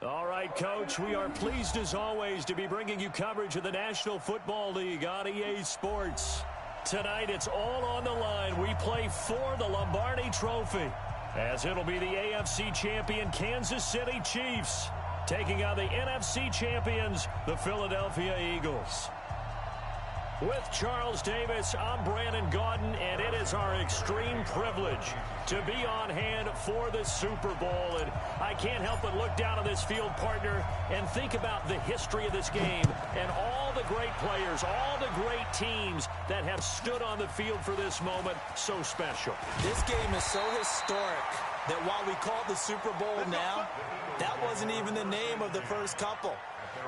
All right, Coach, we are pleased as always to be bringing you coverage of the National Football League on EA Sports. Tonight, it's all on the line. We play for the Lombardi Trophy, as it'll be the AFC champion Kansas City Chiefs taking on the NFC champions, the Philadelphia Eagles. With Charles Davis, I'm Brandon Gaudin, and it is our extreme privilege to be on hand for the Super Bowl. And I can't help but look down on this field, partner, and think about the history of this game and all the great players, all the great teams that have stood on the field for this moment. So special. This game is so historic that while we call it the Super Bowl now, that wasn't even the name of the first couple.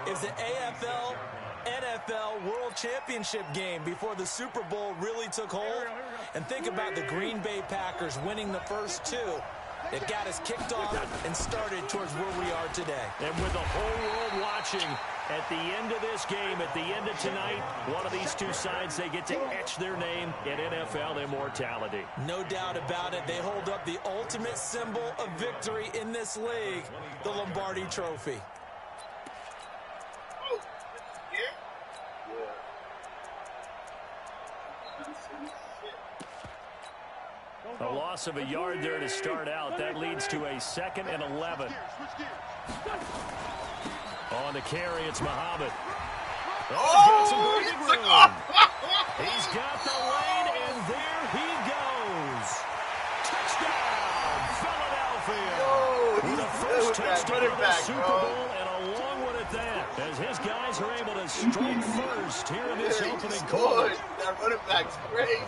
It's the AFL NFL World Championship game before the Super Bowl really took hold. And think about the Green Bay Packers winning the first two. It got us kicked off and started towards where we are today. And with the whole world watching, at the end of this game, at the end of tonight, one of these two sides, they get to etch their name in NFL immortality. No doubt about it. They hold up the ultimate symbol of victory in this league, the Lombardi Trophy. A loss of a yard there to start out. That leads to a 2nd and 11. On the carry, it's Muhammad. Oh, he's got some breathing room. He's got the lane, and there he goes. Touchdown, Philadelphia. With the first touchdown of the Super Bowl, and a long one at that, as his guys are able to strike first here in this opening quarter. That running back's crazy.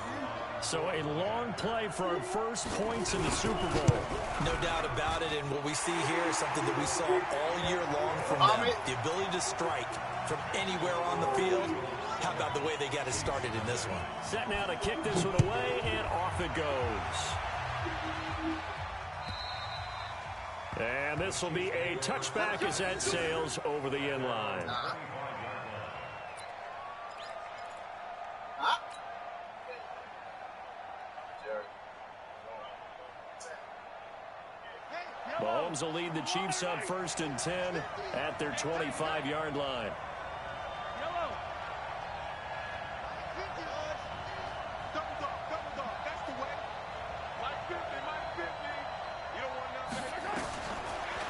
So a long play for our first points in the Super Bowl. No doubt about it, and what we see here is something that we saw all year long from them. The ability to strike from anywhere on the field. How about the way they got it started in this one? Set now to kick this one away, and off it goes. And this will be a touchback as that sails over the end line. Mahomes will lead the Chiefs on 1st and 10 at their 25-yard line.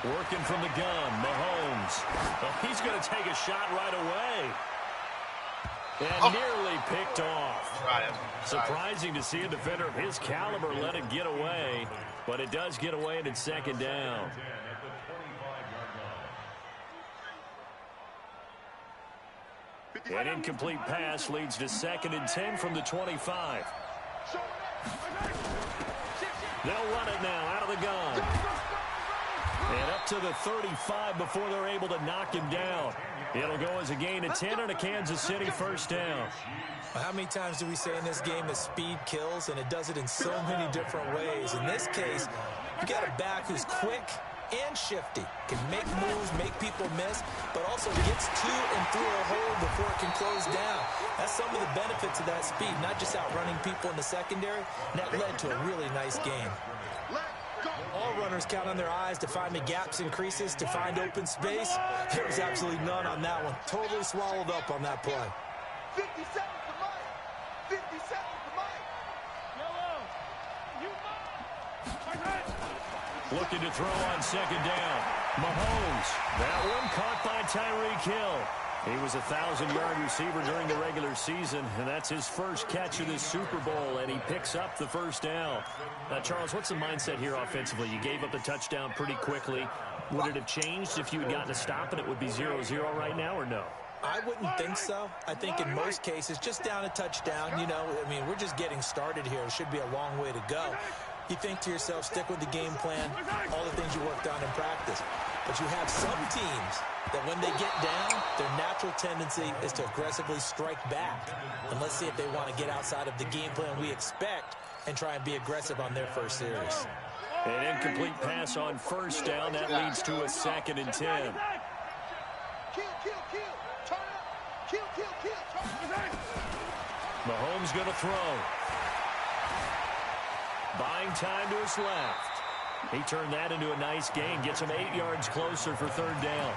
Working from the gun, Mahomes. Oh, he's going to take a shot right away. And nearly picked off. Surprising to see a defender of his caliber let it get away, but it does get away, and it's 2nd down. An incomplete pass leads to 2nd and 10 from the 25. They'll run it now out of the gun. And up to the 35 before they're able to knock him down. It'll go as a gain of 10 and a Kansas City first down. How many times do we say in this game that speed kills, and it does it in so many different ways? In this case, you got a back who's quick and shifty, can make moves, make people miss, but also gets to and through a hole before it can close down. That's some of the benefits of that speed, not just outrunning people in the secondary, and that led to a really nice game. All runners count on their eyes to find the gaps and creases, to find open space. There was absolutely none on that one. Totally swallowed up on that play. 50 seconds to Mike. 50 seconds to Mike. Yellow. You Looking to throw on 2nd down. Mahomes. That one caught by Tyreek Hill. He was a 1,000-yard receiver during the regular season, and that's his first catch of this Super Bowl, and he picks up the first down. Now, Charles, what's the mindset here offensively? You gave up the touchdown pretty quickly. Would it have changed if you had gotten a stop and it would be 0-0 right now, or no? I wouldn't think so. I think in most cases, just down a touchdown, you know, I mean, we're just getting started here. It should be a long way to go. You think to yourself, stick with the game plan, all the things you worked on in practice. But you have some teams that when they get down, their natural tendency is to aggressively strike back. And let's see if they want to get outside of the game plan we expect and try and be aggressive on their first series. An incomplete pass on 1st down. That leads to a 2nd and 10. Mahomes going to throw. Buying time to his left. He turned that into a nice gain. Gets him 8 yards closer for third down.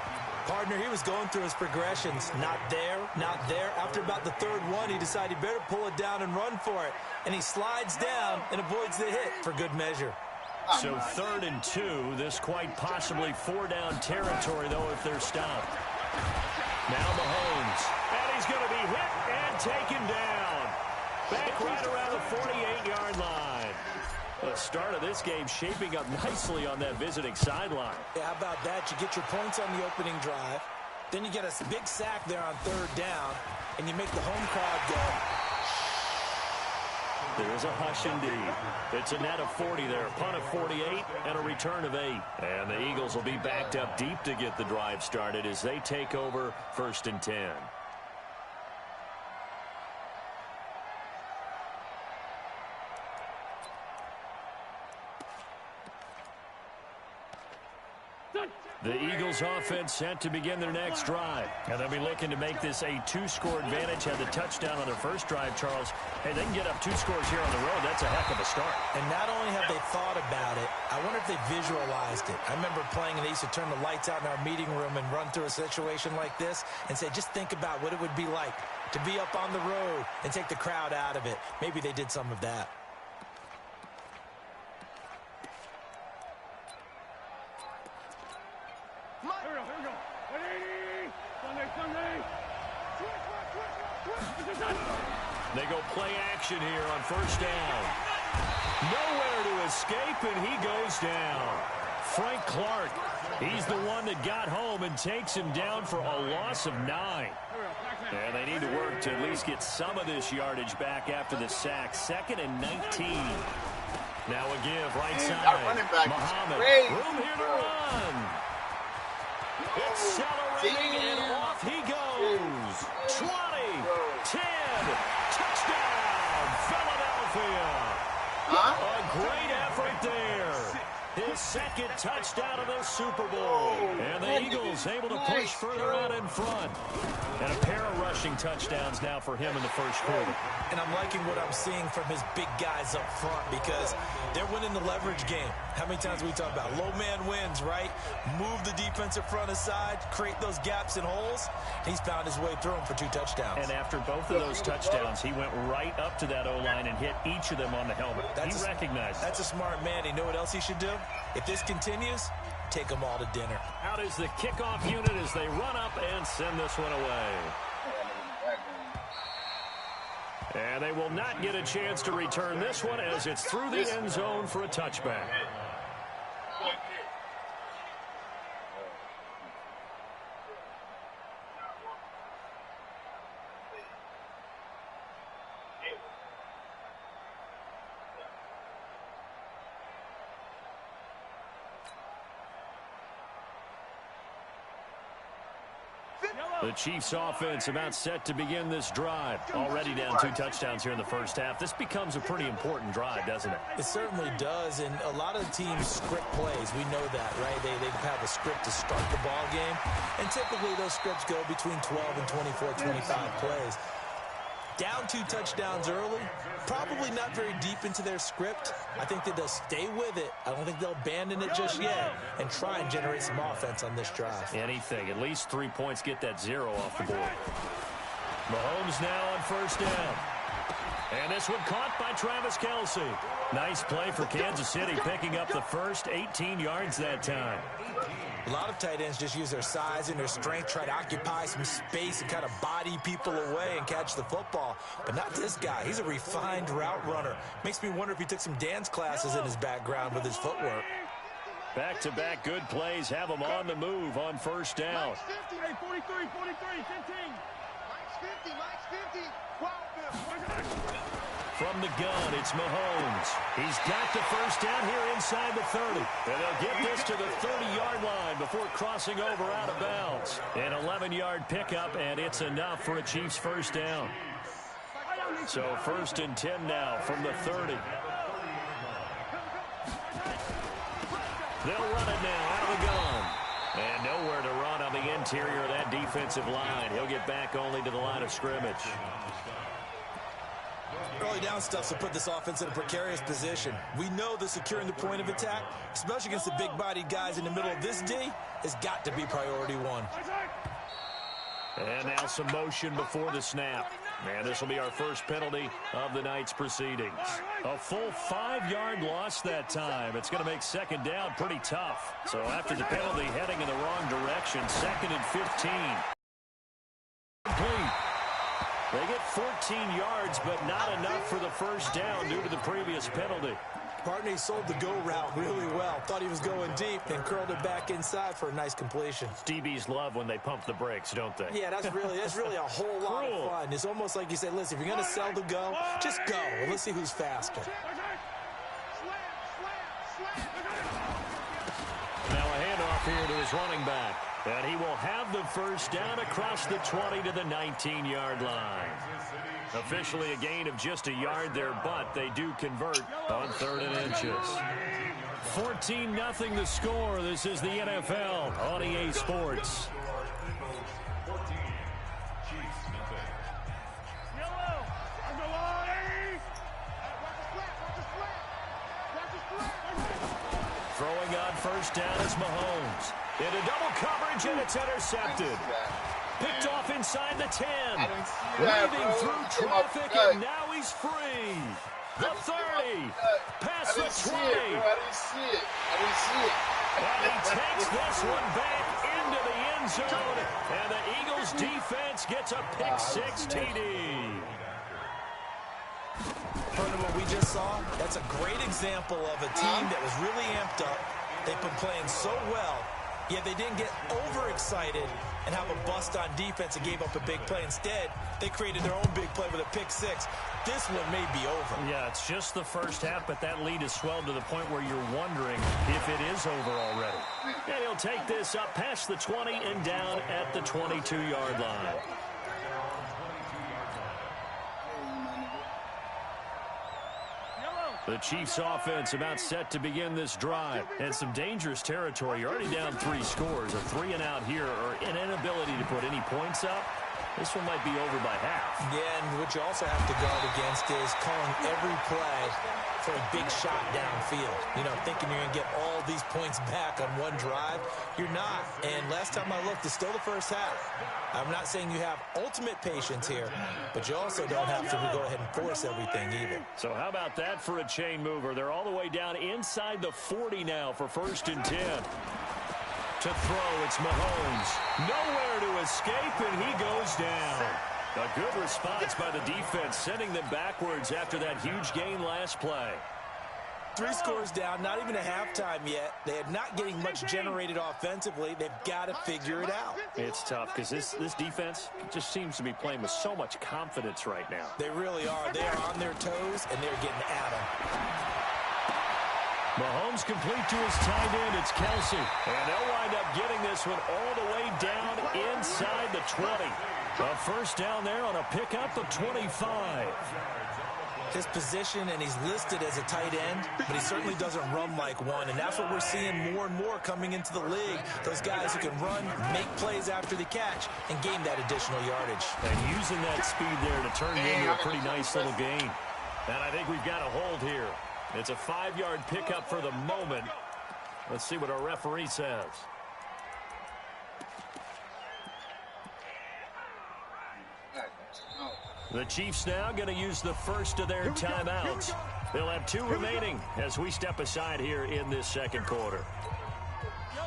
Partner, he was going through his progressions. Not there, not there. After about the third one, he decided he better pull it down and run for it. And he slides down and avoids the hit for good measure. So 3rd and 2. This quite possibly 4-down territory, though, if they're stopped. Now Mahomes. And he's going to be hit and taken down. Back right around the 48-yard line. The start of this game shaping up nicely on that visiting sideline. Yeah, how about that? You get your points on the opening drive. Then you get a big sack there on 3rd down. And you make the home crowd go. There is a hush indeed. It's a net of 40 there. Punt of 48 and a return of 8. And the Eagles will be backed up deep to get the drive started as they take over 1st and 10. The Eagles offense set to begin their next drive. And they'll be looking to make this a 2-score advantage. Had the touchdown on their first drive, Charles. Hey, they can get up 2 scores here on the road. That's a heck of a start. And not only have they thought about it, I wonder if they visualized it. I remember playing and they used to turn the lights out in our meeting room and run through a situation like this and say, just think about what it would be like to be up on the road and take the crowd out of it. Maybe they did some of that. They go play action here on 1st down. Nowhere to escape, and he goes down. Frank Clark, he's the one that got home and takes him down for a loss of 9. And they need to work to at least get some of this yardage back after the sack. 2nd and 19. Now a give, right side. Muhammad, room here to run. Accelerating, and off he goes. 20, 10, touchdown, Philadelphia. A great effort there. His 2nd touchdown of the Super Bowl. And the Eagles able to push further out in front. And a pair of rushing touchdowns now for him in the 1st quarter. And I'm liking what I'm seeing from his big guys up front because they're winning the leverage game. How many times we talk about low man wins, right? Move the defensive front aside, create those gaps and holes. He's found his way through them for 2 touchdowns. And after both of those touchdowns, he went right up to that O-line and hit each of them on the helmet. He recognized. That's a smart man. You know what else he should do? If this continues, take them all to dinner. Out is the kickoff unit as they run up and send this one away. And they will not get a chance to return this one as it's through the end zone for a touchback. The Chiefs offense about set to begin this drive. Already down 2 touchdowns here in the 1st half. This becomes a pretty important drive, doesn't it? It certainly does, and a lot of the teams script plays. We know that, right? They have a script to start the ball game, and typically those scripts go between 12 and 24, 25 plays. Down 2 touchdowns early, probably not very deep into their script. I think that they'll stay with it. I don't think they'll abandon it just yet and try and generate some offense on this drive. Anything. At least 3 points, get that 0 off the board. Mahomes now on 1st down. And this one caught by Travis Kelce. Nice play for Kansas City, picking up the first 18 yards that time. A lot of tight ends just use their size and their strength, try to occupy some space and kind of body people away and catch the football. But not this guy. He's a refined route runner. Makes me wonder if he took some dance classes in his background with his footwork. Back-to-back good plays have him on the move on 1st down. Mike's 50. Hey, 43, 15. Mike's 50. From the gun, it's Mahomes. He's got the 1st down here inside the 30. And they'll get this to the 30-yard line before crossing over out of bounds. An 11-yard pickup, and it's enough for a Chiefs 1st down. So 1st and 10 now from the 30. They'll run it now out of the gun. And nowhere to run on the interior of that defensive line. He'll get back only to the line of scrimmage. Early down stuff to put this offense in a precarious position. We know that securing the point of attack, especially against the big-bodied guys in the middle of this D, has got to be priority one. And now some motion before the snap. And this will be our first penalty of the night's proceedings. A full 5-yard loss that time. It's going to make second down pretty tough. So after the penalty, heading in the wrong direction, 2nd and 15. Complete. They get 14 yards, but not enough for the first down due to the previous penalty. Partner sold the go route really well. Thought he was going deep, then curled it back inside for a nice completion. DBs love when they pump the brakes, don't they? Yeah, that's really a whole lot of fun. It's almost like you say, listen, if you're going to sell the go, just go. And let's see who's faster. Now a handoff here to his running back. And he will have the first down across the 20 to the 19-yard line. Officially a gain of just a yard there, but they do convert on 3rd and inches. 14-0 the score. This is the NFL on EA Sports. Throwing on first down is Mahomes. Into double coverage, and it's intercepted. Picked off inside the 10. Weaving through traffic, and now he's free. The 30. Past the 20. I didn't see it. And he takes this one back into the end zone. And the Eagles defense gets a pick-6 TD. Part of what we just saw, that's a great example of a team that was really amped up. They've been playing so well, yet they didn't get overexcited and have a bust on defense and gave up a big play. Instead, they created their own big play with a pick-6. This one may be over. Yeah, it's just the first half, but that lead has swelled to the point where you're wondering if it is over already. And he'll take this up past the 20 and down at the 22-yard line. The Chiefs offense about set to begin this drive. And some dangerous territory. You're already down 3 scores. A 3-and-out here or an inability to put any points up. This one might be over by half. Yeah, and what you also have to guard against is calling every play for a big shot downfield. You know, thinking you're going to get all these points back on one drive. You're not. And last time I looked, it's still the first half. I'm not saying you have ultimate patience here, but you also don't have to go ahead and force everything either. So how about that for a chain mover? They're all the way down inside the 40 now for 1st and 10. To throw, it's Mahomes. Nowhere to escape, and he goes down. A good response by the defense, sending them backwards after that huge gain last play. 3 scores down, not even a halftime yet. They are not getting much generated offensively. They've got to figure it out. It's tough because this defense just seems to be playing with so much confidence right now. They really are. They are on their toes, and they're getting at them. Mahomes complete to his tight end. It's Kelsey. And they'll wind up getting this one all the way down inside the 20. A first down there on a pickup of 25. His position, and he's listed as a tight end, but he certainly doesn't run like one, and that's what we're seeing more and more coming into the league. Those guys who can run, make plays after the catch, and gain that additional yardage. And using that speed there to turn into a pretty nice little gain. And I think we've got a hold here. It's a 5-yard pickup for the moment. Let's see what our referee says. The Chiefs now going to use the first of their timeouts. They'll have 2 remaining as we step aside here in this second quarter.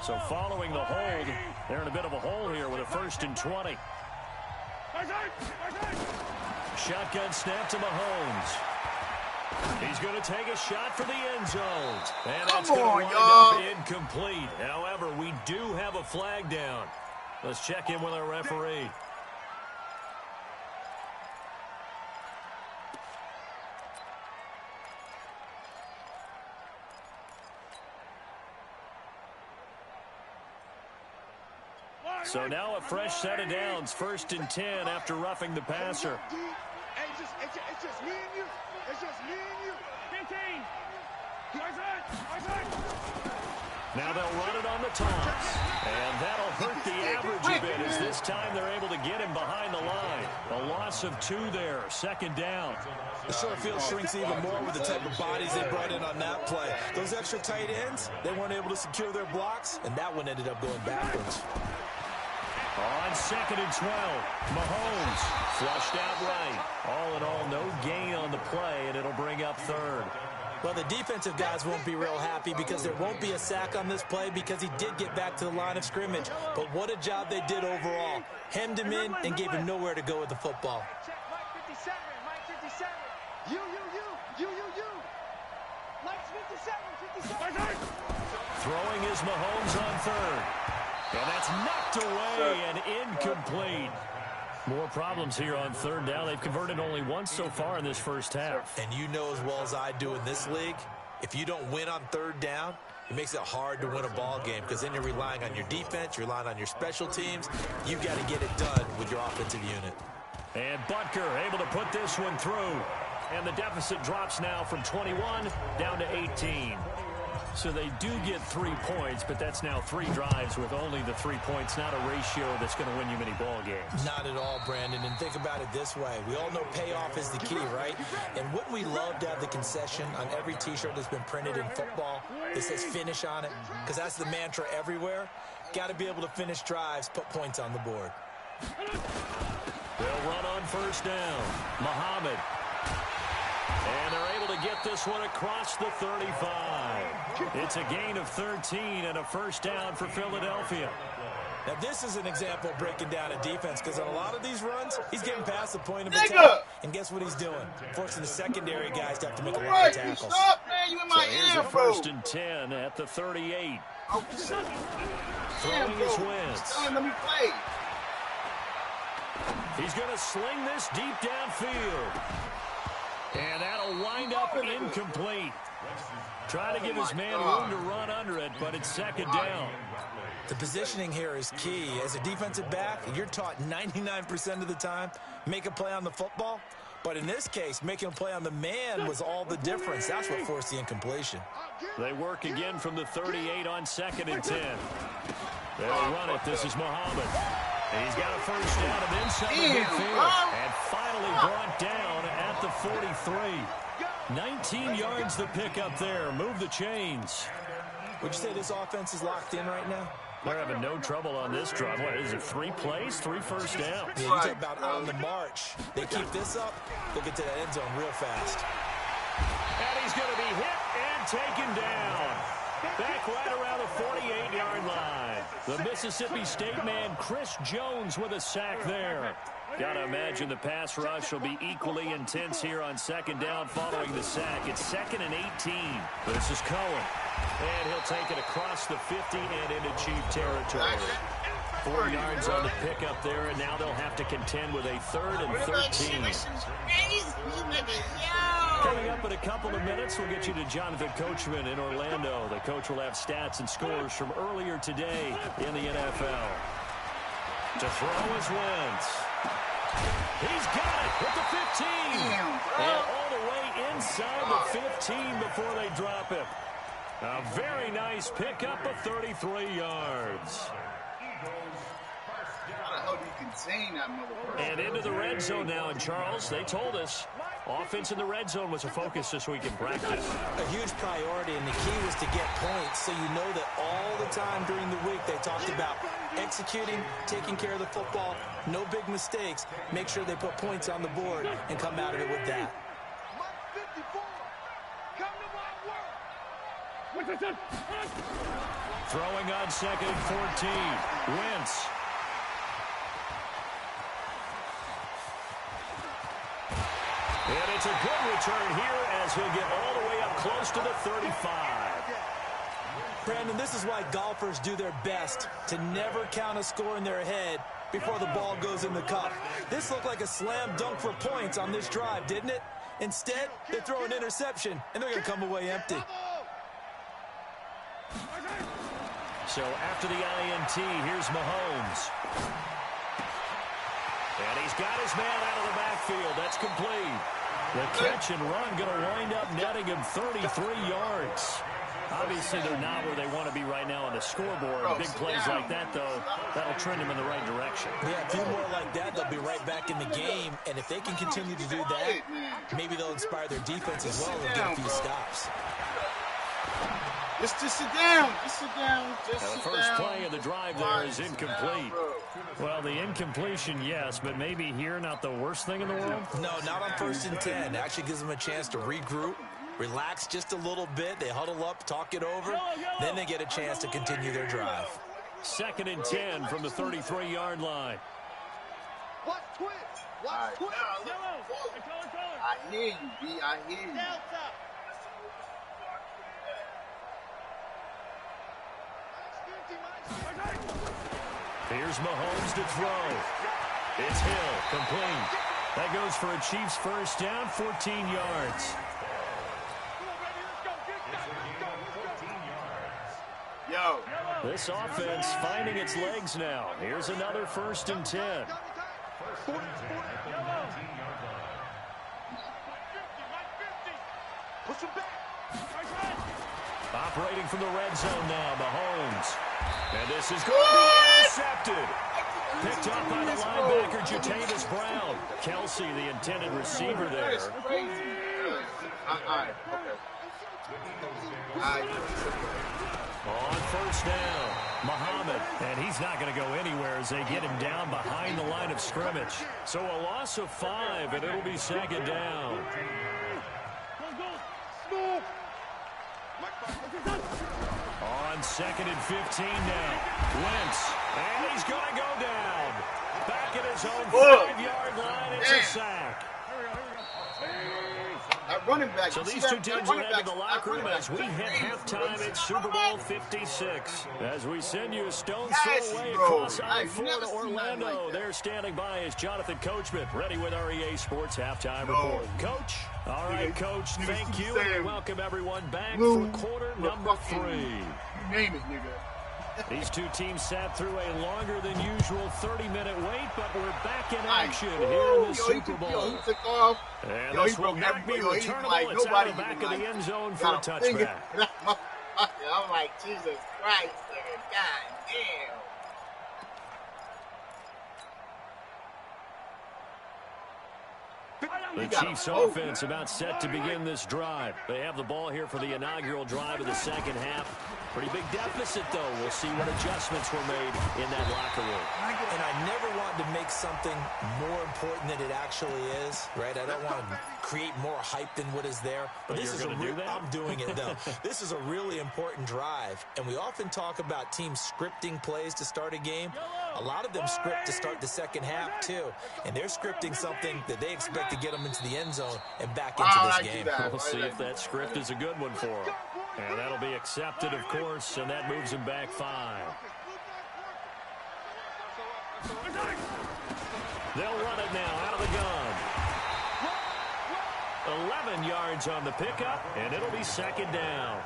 So following the hold, they're in a bit of a hole here with a 1st and 20. Shotgun snap to Mahomes. He's going to take a shot for the end zone. And that's going to wind up incomplete. However, we do have a flag down. Let's check in with our referee. So now a fresh set of downs, 1st and 10 after roughing the passer. It's just me and you. It's just me and you. 15. Now they'll run it on the toss. And that'll hurt the average a bit as this time they're able to get him behind the line. A loss of 2 there, 2nd down. The short field shrinks even more with the type of bodies they brought in on that play. Those extra tight ends, they weren't able to secure their blocks, and that one ended up going backwards. On 2nd and 12, Mahomes flushed out right. All in all, no gain on the play, and it'll bring up 3rd. Well, the defensive guys won't be real happy because there won't be a sack on this play because he did get back to the line of scrimmage. But what a job they did overall. Hemmed him in and gave him nowhere to go with the football. Mike 57, Mike 57. You. Mike's 57. Throwing is Mahomes on 3rd. And that's knocked away and incomplete. More problems here on 3rd down. They've converted only once so far in this first half. And you know as well as I do in this league, if you don't win on 3rd down, it makes it hard to win a ball game because then you're relying on your defense, you're relying on your special teams. You've got to get it done with your offensive unit. And Butker able to put this one through. And the deficit drops now from 21 down to 18. So they do get 3 points, but that's now 3 drives with only the 3 points, not a ratio that's going to win you many ball games. Not at all, Brandon. And think about it this way. We all know payoff is the key, right? And wouldn't we love to have the concession on every T-shirt that's been printed in football that says finish on it? Because that's the mantra everywhere. Got to be able to finish drives, put points on the board. They'll run on 1st down. Muhammad. And they're able to get this one across the 35. It's a gain of 13 and a 1st down for Philadelphia. Now, this is an example of breaking down a defense because on a lot of these runs, he's getting past the point of attack. And guess what he's doing? Forcing the secondary guys to have to make a lot of tackles. Stop, man. You in my Here's ear, a bro. 1st and 10 at the 38. Oh, Throwing his Wentz. Let me play. He's going to sling this deep downfield. And that'll wind up incomplete. Trying to give his man room to run under it, but it's 2nd down. The positioning here is key. As a defensive back, you're taught 99% of the time, make a play on the football. But in this case, making a play on the man was all the difference. That's what forced the incompletion. They work again from the 38 on 2nd and 10. They'll run it. This is Muhammad. He's got a 1st down of inside the midfield. And finally brought down at the 43. 19 yards the pick up there. Move the chains. Would you say this offense is locked in right now? They're having no trouble on this drive. What is it, 3 plays, 3 1st downs? Yeah, you talk about on the march. They keep this up, they'll get to that end zone real fast. And he's going to be hit and taken down. Back right around the 48-yard line. The Mississippi State man, Chris Jones, with a sack there. Got to imagine the pass rush will be equally intense here on 2nd down following the sack. It's 2nd and 18. This is Cohen. And he'll take it across the 50 and into Chief territory. 4 yards on the pickup there, and now they'll have to contend with a 3rd and 13. Coming up in a couple of minutes, we'll get you to Jonathan Coachman in Orlando. The coach will have stats and scores from earlier today in the NFL. To throw is Wentz. He's got it at the 15. And all the way inside the 15 before they drop him. A very nice pickup of 33 yards. How do you contain that motherfucker? And into the red zone now. And Charles, they told us offense in the red zone was a focus this week in practice. A huge priority, and the key was to get points. So you know that all the time during the week they talked about executing, taking care of the football, no big mistakes. Make sure they put points on the board and come out of it with that. Throwing on 2nd and 14. Wentz. And it's a good return here as he'll get all the way up close to the 35. Brandon, this is why golfers do their best to never count a score in their head before the ball goes in the cup. This looked like a slam dunk for points on this drive, didn't it? Instead, they throw an interception, and they're going to come away empty. So after the INT, here's Mahomes. And he's got his man out of the backfield. That's complete. The catch and run going to wind up netting him 33 yards. Obviously, they're not where they want to be right now on the scoreboard. Big plays like that, though, that'll trend them in the right direction. Yeah, a few more like that, they'll be right back in the game. And if they can continue to do that, maybe they'll inspire their defense as well and get a few stops. Just sit down. Just sit down. The first play of the drive there is incomplete. Well, the incompletion, yes, but maybe here not the worst thing in the world? No, not on 1st and 10. Actually gives them a chance to regroup, relax just a little bit. They huddle up, talk it over. Then they get a chance to continue their drive. 2nd and 10 from the 33-yard line. Watch twitch. Watch twitch. I hear you, B. I hear you. Here's Mahomes to throw. It's Hill, complete. That goes for a Chiefs first down, 14 yards. Yo. This offense finding its legs now. Here's another 1st and 10. Operating from the red zone now, Mahomes. And this is going to be intercepted. Picked up by the linebacker, Jatavis Brown. Kelsey, the intended receiver there. On 1st down, Muhammad. And he's not going to go anywhere as they get him down behind the line of scrimmage. So a loss of 5, and it'll be 2nd down. On 2nd and 15 now. Wentz. And he's going to go down. Back at his own 5-yard line. It's a sack. Running back. So these two teams will head to the locker room as we hit halftime at Super Bowl 56. As we send you a stone's throw away across I-4 to Orlando. They're standing by as Jonathan Coachman, ready with our EA Sports halftime report. Coach? All right, Coach, thank you. And welcome everyone back for quarter number 3. You name it, nigga. These two teams sat through a longer than usual 30-minute wait, but we're back in action here in the Super Bowl. He took off. And this will not be returnable. It's out of the back of the end zone for a touchback. I'm like, Jesus Christ, nigga. God damn. The Chiefs offense about set to begin this drive. They have the ball here for the inaugural drive of the second half. Pretty big deficit, though. We'll see what adjustments were made in that locker room. And I never want to make something more important than it actually is, right? I don't want to create more hype than what is there. But this is I'm doing it, though. This is a really important drive. And we often talk about teams scripting plays to start a game. A lot of them script to start the second half, too. And they're scripting something that they expect to get them into the end zone and back into this game. We'll see if that script is a good one for them. And that'll be accepted, of course, and that moves him back 5. They'll run it now out of the gun. 11 yards on the pickup, and it'll be 2nd down.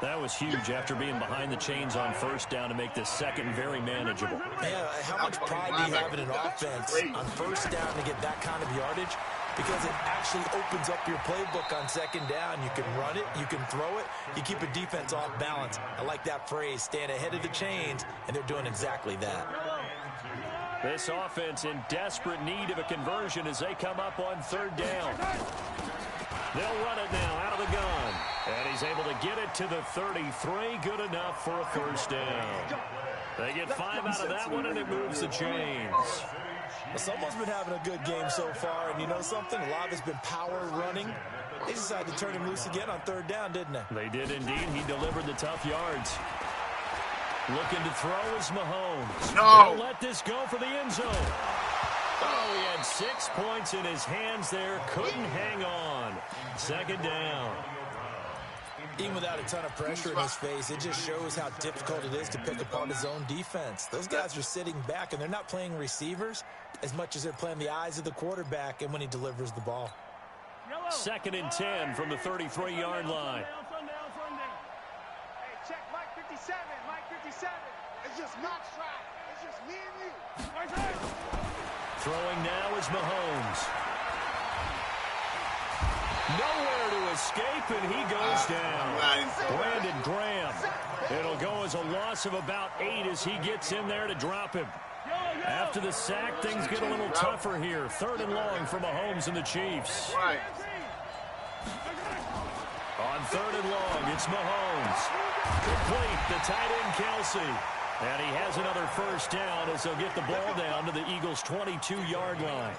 That was huge after being behind the chains on 1st down to make this second very manageable. Yeah, how much pride do you have in an offense on 1st down to get that kind of yardage? Because it actually opens up your playbook on 2nd down. You can run it, you can throw it, you keep a defense off balance. I like that phrase, stand ahead of the chains, and they're doing exactly that. This offense in desperate need of a conversion as they come up on 3rd down. They'll run it now out of the gun. And he's able to get it to the 33. Good enough for a 1st down. They get 5 out of that one, and it moves the chains. Well, someone's been having a good game so far, and you know something? A lot of it's been power running. They decided to turn him loose again on 3rd down, didn't they? They did indeed. He delivered the tough yards. Looking to throw is Mahomes. No. They'll let this go for the end zone. Oh, he had 6 points in his hands there. Couldn't hang on. 2nd down. Even without a ton of pressure in his face, it just shows how difficult it is to pick apart his own defense. Those guys are sitting back, and they're not playing receivers as much as they're playing the eyes of the quarterback and when he delivers the ball. 2nd and 10 from the 33-yard line. Hey, check Mike 57. Mike 57. It's just Max right. It's just me and you. Throwing now is Mahomes. Nowhere to escape, and he goes down. Brandon Graham. It'll go as a loss of about 8 as he gets in there to drop him. After the sack, things get a little tougher here. 3rd and long for Mahomes and the Chiefs. On 3rd and long, it's Mahomes. Complete, the tight end, Kelsey. And he has another first down as they'll get the ball down to the Eagles' 22-yard line.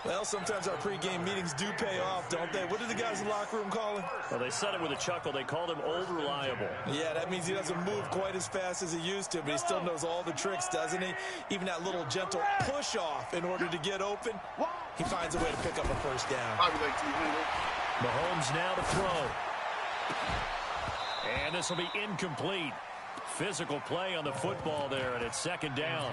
Well, sometimes our pregame meetings do pay off, don't they? What did the guys in the locker room call him? Well, they said it with a chuckle. They called him Old Reliable. Yeah, that means he doesn't move quite as fast as he used to, but he still knows all the tricks, doesn't he? Even that little gentle push-off in order to get open, he finds a way to pick up a first down. Mahomes now to throw. And this will be incomplete. Physical play on the football there, and it's 2nd down.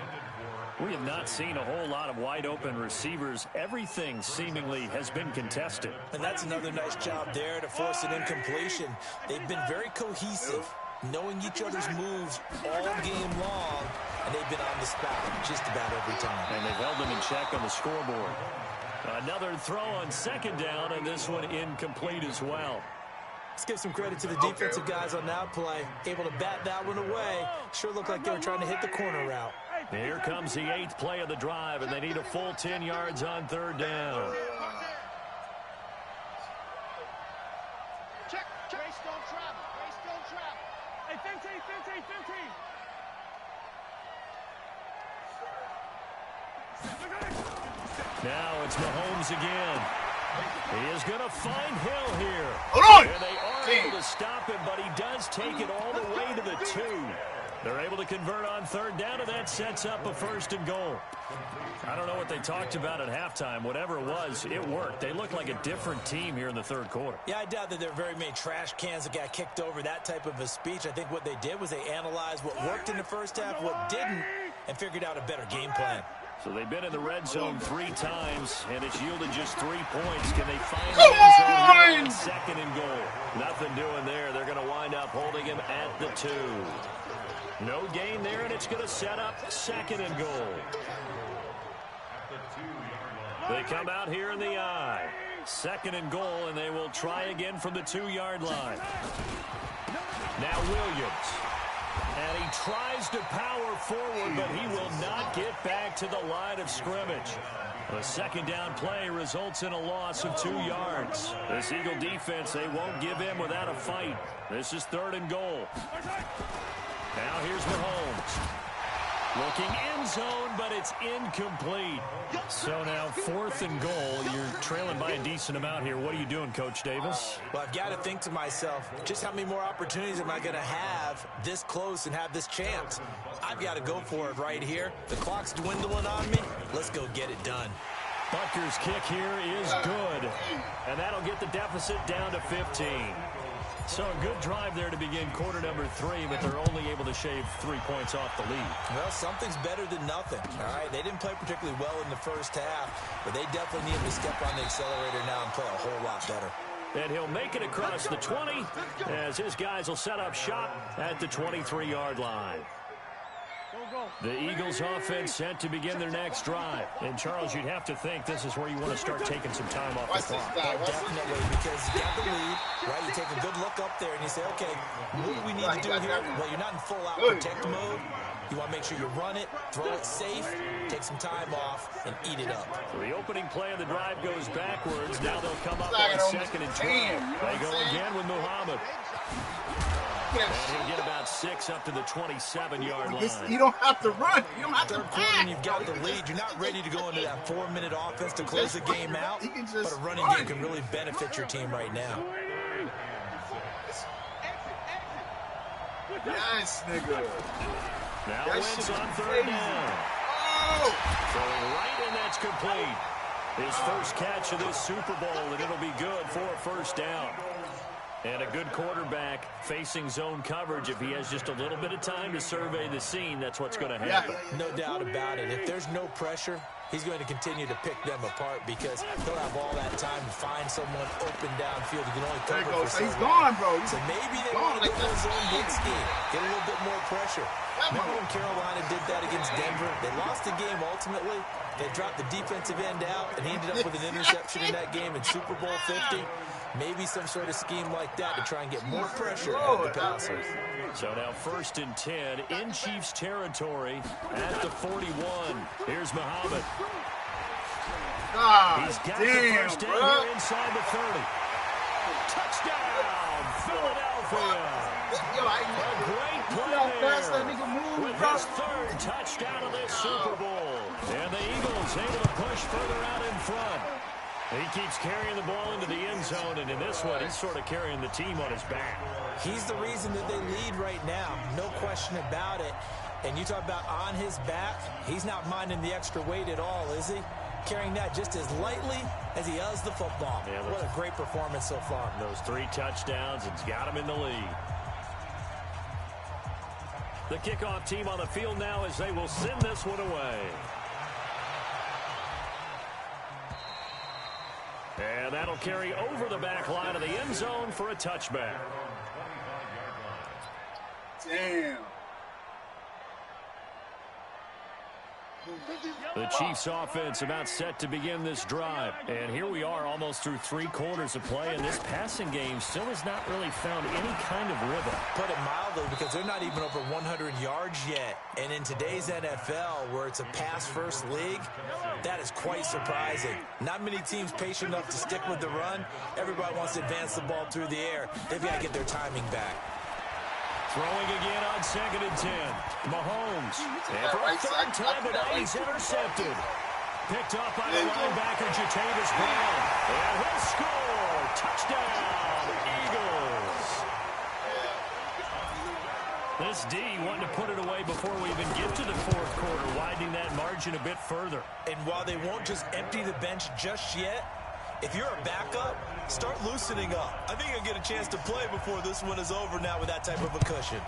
We have not seen a whole lot of wide-open receivers. Everything seemingly has been contested. And that's another nice job there to force an incompletion. They've been very cohesive, knowing each other's moves all game long, and they've been on the spot just about every time. And they've held them in check on the scoreboard. Another throw on 2nd down, and this one incomplete as well. Let's give some credit to the defensive guys on that play. Able to bat that one away. Sure looked like they were trying to hit the corner route. Here comes the 8th play of the drive, and they need a full 10 yards on 3rd down. Check. Race don't travel. Race don't travel. Hey, 15. Now it's Mahomes again. He is going to find Hill here. Hold on! And they are able to stop him, but he does take it all the way to the 2. They're able to convert on 3rd down, and that sets up a 1st and goal. I don't know what they talked about at halftime. Whatever it was, it worked. They look like a different team here in the 3rd quarter. Yeah, I doubt that there are very many trash cans that got kicked over, that type of a speech. I think what they did was they analyzed what worked in the first half, what didn't, and figured out a better game plan. So they've been in the red zone 3 times, and it's yielded just 3 points. Can they find the end zone here on 2nd and goal? Nothing doing there. They're going to wind up holding him at the 2. No gain there, and it's going to set up 2nd and goal. They come out here in the I. 2nd and goal, and they will try again from the 2-yard line. Now Williams. And he tries to power forward, but he will not get back to the line of scrimmage. The 2nd down play results in a loss of 2 yards. This Eagle defense, they won't give in without a fight. This is 3rd and goal. Now here's Mahomes. Looking end zone, but it's incomplete. So now 4th and goal. You're trailing by a decent amount here. What are you doing, Coach Davis? Well, I've got to think to myself, just how many more opportunities am I going to have this close and have this chance? I've got to go for it right here. The clock's dwindling on me. Let's go get it done. Butker's kick here is good. And that'll get the deficit down to 15. So a good drive there to begin quarter number 3, but they're only able to shave 3 points off the lead. Well, something's better than nothing. All right, they didn't play particularly well in the first half, but they definitely need to step on the accelerator now and play a whole lot better. And he'll make it across the 20 as his guys will set up shop at the 23-yard line. The Eagles offense set to begin their next drive. And, Charles, you'd have to think this is where you want to start taking some time off the clock. Definitely, because you got the lead, right? You take a good look up there and you say, okay, what do we need to do here? Well, you're not in full-out protect mode. You want to make sure you run it, throw it safe, take some time off, and eat it up. So the opening play of the drive goes backwards. Now they'll come up on 2nd and 12. They go again with Muhammad. And he'll get about 6 up to the 27-yard line. You don't have to run. You don't have to Third quarter, and you've got the lead. You're not ready to go into that 4-minute offense to close the game out, but a running game can really benefit your team right now. Yes, nigga. Now Wentz on 3rd down. Oh! Throwing right, and that's complete. His first catch of this Super Bowl, and it'll be good for a 1st down. And a good quarterback facing zone coverage. If he has just a little bit of time to survey the scene, that's what's going to happen. No doubt about it. If there's no pressure, he's going to continue to pick them apart because he'll have all that time to find someone open downfield. He can only cover for so He's long. gone, bro. So maybe they want to go for his own big scheme, get a little bit more pressure. Remember when Carolina did that against Denver? They lost the game ultimately. They dropped the defensive end out, and he ended up with an interception in that game in Super Bowl 50. Maybe some sort of scheme like that to try and get more pressure at the passer. So now 1st and 10 in Chiefs territory at the 41. Here's Muhammad. He's got the first down here inside the 30. Touchdown, Philadelphia. A great play there with his 3rd touchdown of this Super Bowl. And the Eagles able to push further out in front. He keeps carrying the ball into the end zone, and in this one, he's sort of carrying the team on his back. He's the reason that they lead right now, no question about it. And you talk about on his back, he's not minding the extra weight at all, is he? Carrying that just as lightly as he does the football. Yeah, what a great performance so far. Those 3 touchdowns, it's got him in the lead. The kickoff team on the field now as they will send this one away. And that'll carry over the back line of the end zone for a touchback. Damn. The Chiefs offense about set to begin this drive. And here we are almost through 3 quarters of play, and this passing game still has not really found any kind of rhythm. Put it mildly, because they're not even over 100 yards yet. And in today's NFL, where it's a pass-first league, that is quite surprising. Not many teams patient enough to stick with the run. Everybody wants to advance the ball through the air. They've got to get their timing back. Throwing again on 2nd and 10. Mahomes. And for a 3rd time tonight, he's intercepted. Picked up by the linebacker, Jatavis Brown. And he'll score. Touchdown, Eagles. This D wanted to put it away before we even get to the 4th quarter, widening that margin a bit further. And while they won't just empty the bench just yet, if you're a backup, start loosening up. I think you'll get a chance to play before this one is over now with that type of a cushion.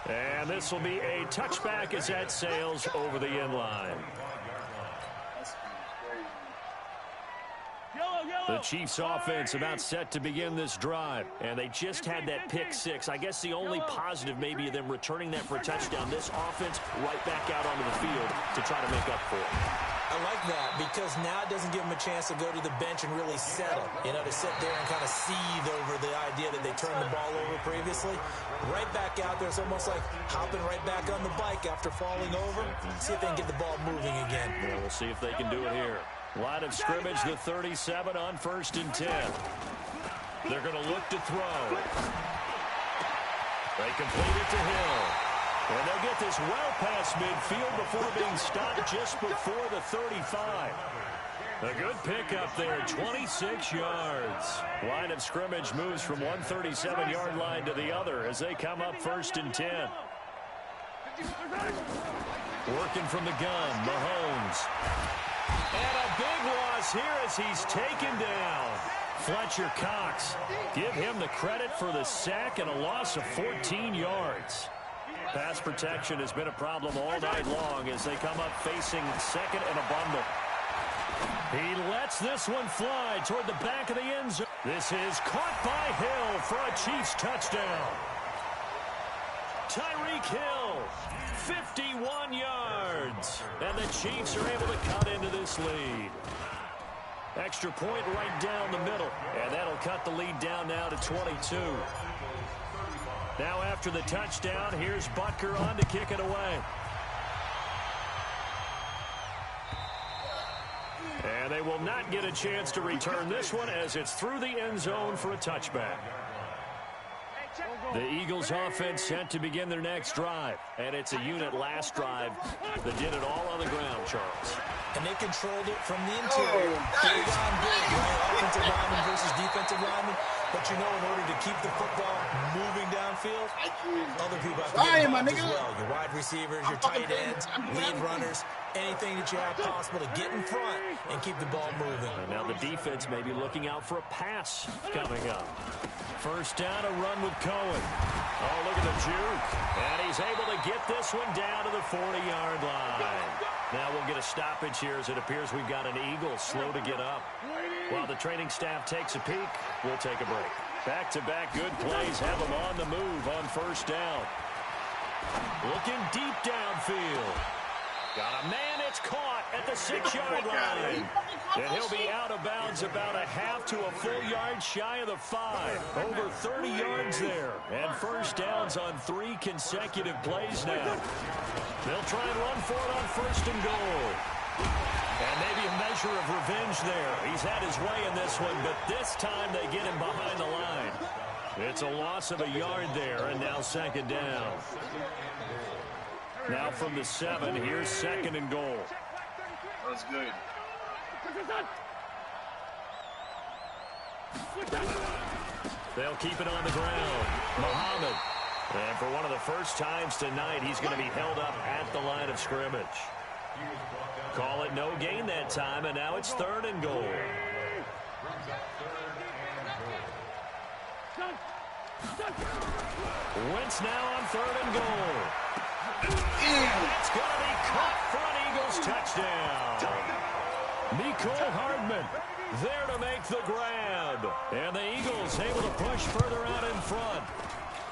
And this will be a touchback as that sails over the end line. The Chiefs offense about set to begin this drive, and they just had that pick 6. I guess the only positive maybe of them returning that for a touchdown. This offense right back out onto the field to try to make up for it. I like that because now it doesn't give them a chance to go to the bench and really settle, you know, to sit there and kind of seethe over the idea that they turned the ball over previously. Right back out there, it's almost like hopping right back on the bike after falling over. See if they can get the ball moving again. Yeah, we'll see if they can do it here. Line of scrimmage, the 37 on 1st and 10. They're going to look to throw. They complete it to Hill. And they'll get this well past midfield before being stopped just before the 35. A good pickup there, 26 yards. Line of scrimmage moves from one 37-yard line to the other as they come up 1st and 10. Working from the gun, Mahomes. And a big loss here as he's taken down. Fletcher Cox. Give him the credit for the sack and a loss of 14 yards. Pass protection has been a problem all night long as they come up facing 2nd and a bundle. He lets this one fly toward the back of the end zone. This is caught by Hill for a Chiefs touchdown. Tyreek Hill, 51 yards. And the Chiefs are able to cut into this lead. Extra point right down the middle. And that'll cut the lead down now to 22. Now after the touchdown, here's Butker on to kick it away. And they will not get a chance to return this one as it's through the end zone for a touchback. The Eagles offense set to begin their next drive. And it's a unit last drive that did it all on the ground, Charles. And they controlled it from the interior. Big on big, right? Offensive lineman versus defensive lineman. But you know, in order to keep the football moving downfield, other people have to get involved as well. Your wide receivers, your tight ends, lead runners, anything that you have possible to get in front and keep the ball moving. And now the defense may be looking out for a pass coming up. first down, a run with Cohen. Oh, look at the juke. And he's able to get this one down to the 40-yard line. Now we'll get a stoppage here as it appears we've got an Eagle slow to get up. While the training staff takes a peek, we'll take a break. Back-to-back good plays have them on the move on first down. Looking deep downfield. Got a man, it's caught at the 6-yard line. And he'll be out of bounds about a half to a full yard shy of the 5. Over 30 yards there. And first downs on 3 consecutive plays now. They'll try and run for it on first and goal. And maybe a measure of revenge there. He's had his way in this one, but this time they get him behind the line. It's a loss of a yard there, and now second down. Now from the 7, here's second and goal. That's good. They'll keep it on the ground. Muhammad. And for one of the first times tonight, he's going to be held up at the line of scrimmage. Call it no gain that time, and now it's third and goal. Wentz now on third and goal. It's going to be caught for an Eagles touchdown. Mecole Hardman there to make the grab. And the Eagles able to push further out in front.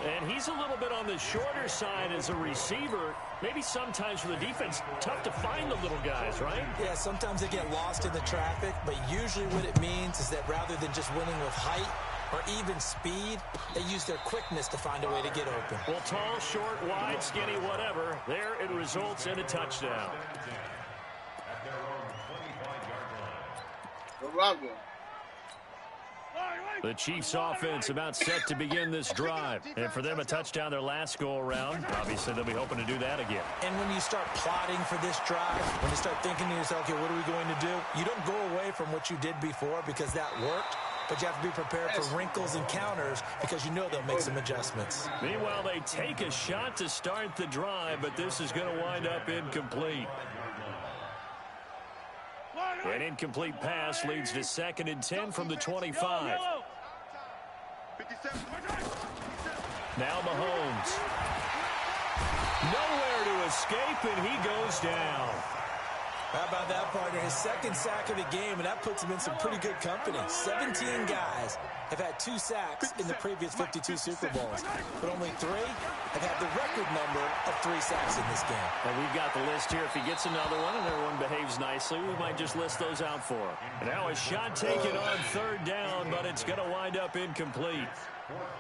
And he's a little bit on the shorter side as a receiver. Maybe sometimes for the defense, tough to find the little guys, right? Yeah, sometimes they get lost in the traffic, but usually what it means is that rather than just winning with height or even speed, they use their quickness to find a way to get open. Well, tall, short, wide, skinny, whatever. There it results in a touchdown. The Chiefs offense about set to begin this drive. And for them, a touchdown their last go-around. Obviously, they'll be hoping to do that again. And when you start plotting for this drive, when you start thinking to yourself, okay, what are we going to do? You don't go away from what you did before because that worked. But you have to be prepared for wrinkles and counters because you know they'll make some adjustments. Meanwhile, they take a shot to start the drive, but this is going to wind up incomplete. An incomplete pass leads to 2nd and 10 from the 25. Now Mahomes. Nowhere to escape, and he goes down. How about that, partner? His second sack of the game, and that puts him in some pretty good company. 17 guys have had 2 sacks in the previous 52 Super Bowls, but only 3 have had the record number of 3 sacks in this game. And we've got the list here. If he gets another one and everyone behaves nicely, we might just list those out for him. And now a shot taken on third down, but it's going to wind up incomplete.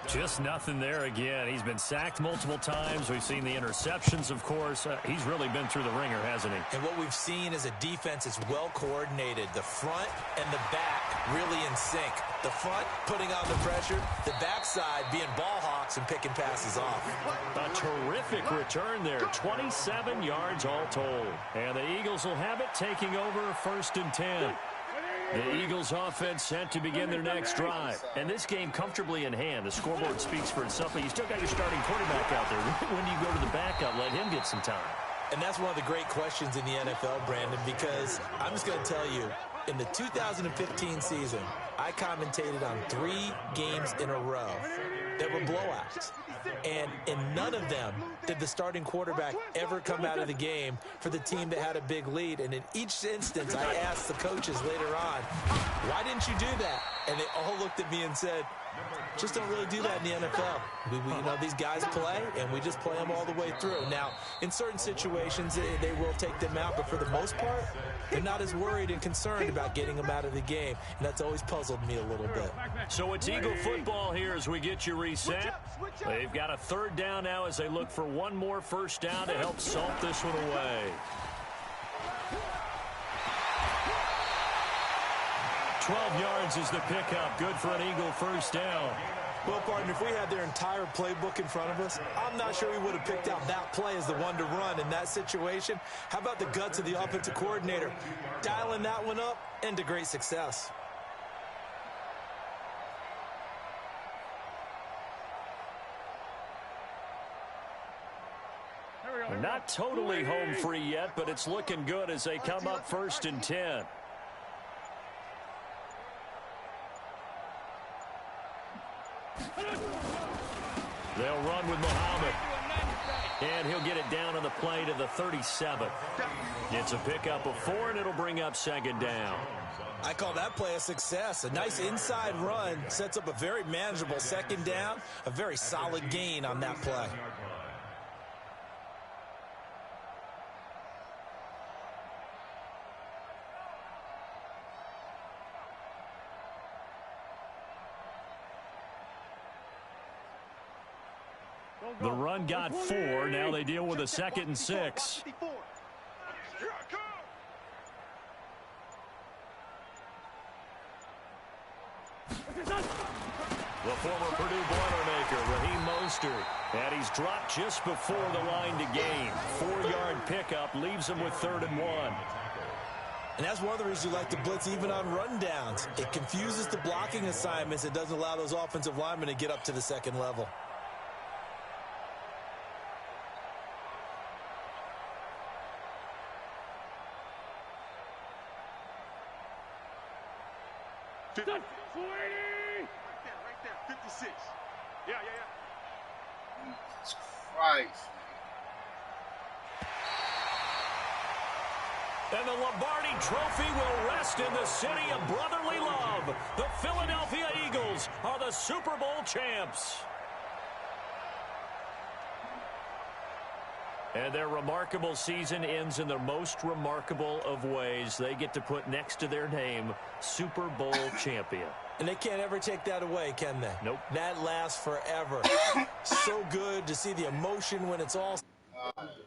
Just nothing there again. He's been sacked multiple times. We've seen the interceptions, of course. He's really been through the ringer, hasn't he? And what we've seen is a defense is well coordinated. The front and the back really in sync. The front putting on the pressure, the backside being ball hawks and picking passes off. A terrific return there. 27 yards all told. And the Eagles will have it, taking over 1st and 10. The Eagles offense set to begin their next drive. And this game comfortably in hand. The scoreboard speaks for itself, but you still got your starting quarterback out there. When do you go to the backup? Let him get some time. And that's one of the great questions in the NFL, Brandon, because I'm just going to tell you, in the 2015 season, I commentated on 3 games in a row that were blowouts. And in none of them did the starting quarterback ever come out of the game for the team that had a big lead. And in each instance, I asked the coaches later on, why didn't you do that? And they all looked at me and said, just don't really do that in the NFL. You know, these guys play, and we just play them all the way through. Now, in certain situations, they will take them out, but for the most part, they're not as worried and concerned about getting them out of the game, and that's always puzzled me a little bit. So it's Eagle football here as we get you reset. They've got a third down now as they look for one more first down to help salt this one away. 12 yards is the pickup. Good for an Eagle first down. Well, partner, if we had their entire playbook in front of us, I'm not sure we would have picked out that play as the one to run in that situation. How about the guts of the offensive coordinator? Dialing that one up into great success. Not totally home free yet, but it's looking good as they come up 1st and 10. They'll run with Muhammad. And he'll get it down on the play to the 37. It's a pickup of 4, and it'll bring up second down. I call that play a success. A nice inside run sets up a very manageable second down. A very solid gain on that play. The run got 4. Now they deal with a 2nd and 6. The former Purdue Boilermaker, Raheem Mostert. And he's dropped just before the line to gain. 4-yard pickup leaves him with 3rd and 1. And that's one of the reasons you like to blitz even on rundowns. It confuses the blocking assignments. It doesn't allow those offensive linemen to get up to the second level. Right there, 56. Yeah. Jesus Christ. And the Lombardi Trophy will rest in the city of brotherly love. The Philadelphia Eagles are the Super Bowl champs. And their remarkable season ends in the most remarkable of ways. They get to put next to their name, Super Bowl champion. And they can't ever take that away, can they? Nope. That lasts forever. So good to see the emotion when it's all...